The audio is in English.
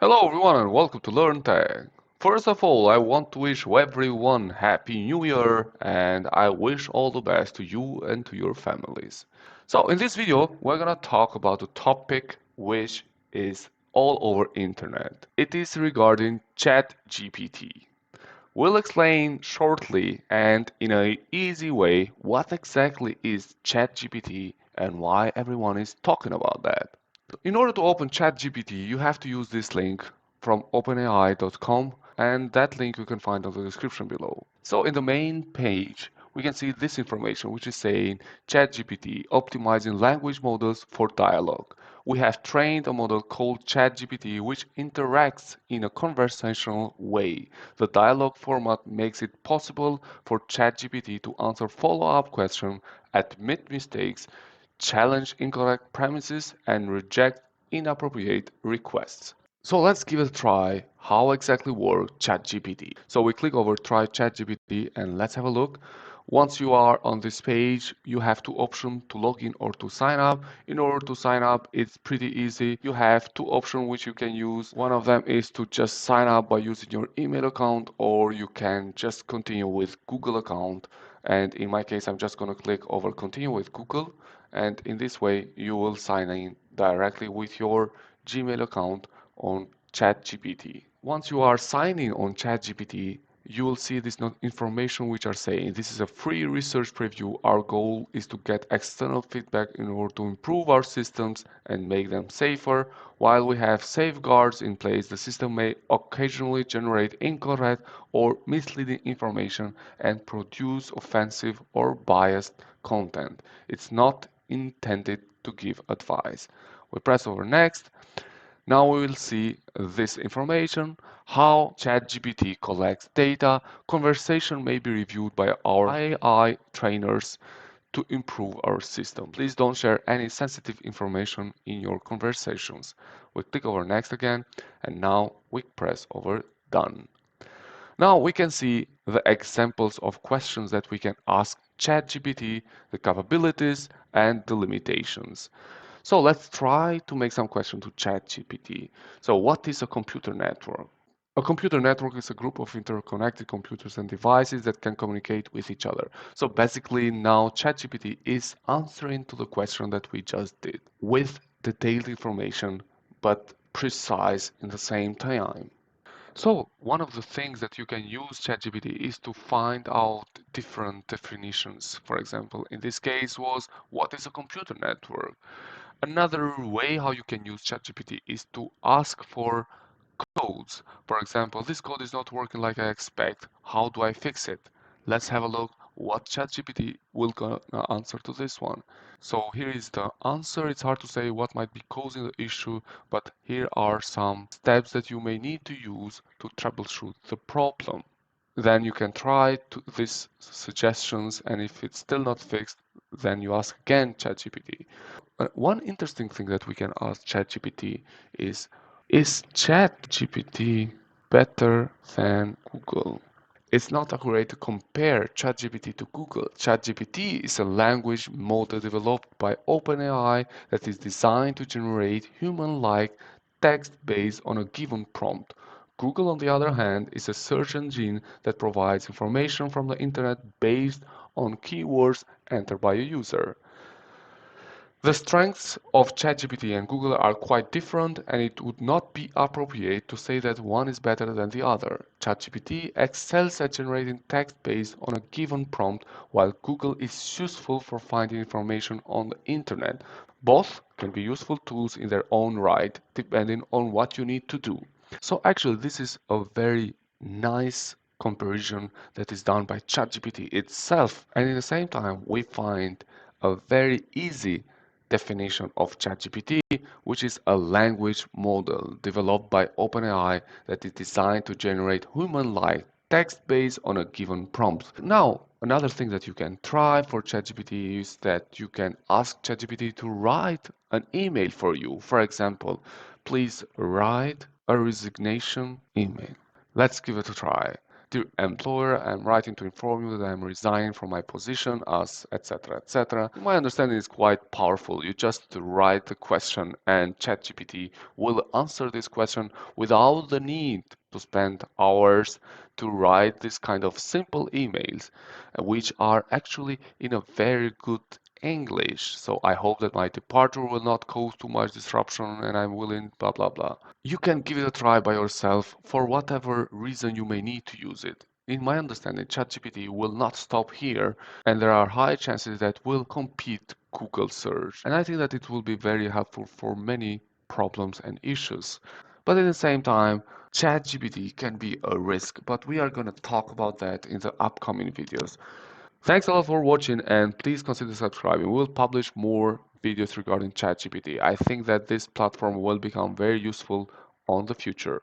Hello everyone and welcome to Learn Tech. First of all, I want to wish everyone Happy New Year and I wish all the best to you and to your families. So in this video, we're gonna talk about a topic which is all over internet. It is regarding ChatGPT. We'll explain shortly and in an easy way what exactly is ChatGPT and why everyone is talking about that. In order to open ChatGPT, you have to use this link from openai.com, and that link you can find on the description below. So in the main page, we can see this information, which is saying ChatGPT optimizing language models for dialogue. We have trained a model called ChatGPT, which interacts in a conversational way. The dialogue format makes it possible for ChatGPT to answer follow-up questions, admit mistakes, challenge incorrect premises, and reject inappropriate requests. So let's give it a try how exactly works ChatGPT. So we click over try ChatGPT and let's have a look. Once you are on this page, you have two options to log in or to sign up. In order to sign up, it's pretty easy. You have two options which you can use. One of them is to just sign up by using your email account, or you can just continue with Google account. And in my case, I'm just going to click over continue with Google. And in this way, you will sign in directly with your Gmail account on ChatGPT. Once you are signing on ChatGPT, you will see this information which are saying this is a free research preview. Our goal is to get external feedback in order to improve our systems and make them safer. While we have safeguards in place, the system may occasionally generate incorrect or misleading information and produce offensive or biased content. It's not intended to give advice. We press over next. Now we will see this information, how ChatGPT collects data. Conversation may be reviewed by our AI trainers to improve our system. Please don't share any sensitive information in your conversations. We click over next again, and now we press over done. Now we can see the examples of questions that we can ask ChatGPT, the capabilities and the limitations. So let's try to make some question to ChatGPT. So what is a computer network? A computer network is a group of interconnected computers and devices that can communicate with each other. So basically now ChatGPT is answering to the question that we just did with detailed information, but precise in the same time. So one of the things that you can use ChatGPT is to find out different definitions. For example, in this case was what is a computer network? Another way how you can use ChatGPT is to ask for codes. For example, this code is not working like I expect. How do I fix it? Let's have a look what ChatGPT will gonna answer to this one. So here is the answer. It's hard to say what might be causing the issue, but here are some steps that you may need to use to troubleshoot the problem. Then you can try these suggestions, and if it's still not fixed, then you ask again ChatGPT. One interesting thing that we can ask ChatGPT is ChatGPT better than Google? It's not accurate to compare ChatGPT to Google. ChatGPT is a language model developed by OpenAI that is designed to generate human-like text based on a given prompt. Google, on the other hand, is a search engine that provides information from the internet based on keywords entered by a user. The strengths of ChatGPT and Google are quite different, and it would not be appropriate to say that one is better than the other. ChatGPT excels at generating text based on a given prompt, while Google is useful for finding information on the internet. Both can be useful tools in their own right, depending on what you need to do. So actually, this is a very nice comparison that is done by ChatGPT itself, and at the same time, we find a very easy definition of ChatGPT, which is a language model developed by OpenAI that is designed to generate human-like text based on a given prompt. Now, another thing that you can try for ChatGPT is that you can ask ChatGPT to write an email for you. For example, please write a resignation email. Let's give it a try. Dear employer, I'm writing to inform you that I'm resigning from my position as etc. etc. My understanding is quite powerful. You just write the question and ChatGPT will answer this question without the need to spend hours to write this kind of simple emails, which are actually in a very good English. So I hope that my departure will not cause too much disruption and I'm willing, blah blah blah. You can give it a try by yourself for whatever reason you may need to use it. In my understanding, ChatGPT will not stop here, and there are high chances that will compete Google search. And I think that it will be very helpful for many problems and issues. But at the same time, ChatGPT can be a risk, but we are going to talk about that in the upcoming videos. Thanks a lot for watching and please consider subscribing. We'll publish more videos regarding ChatGPT. I think that this platform will become very useful on the future.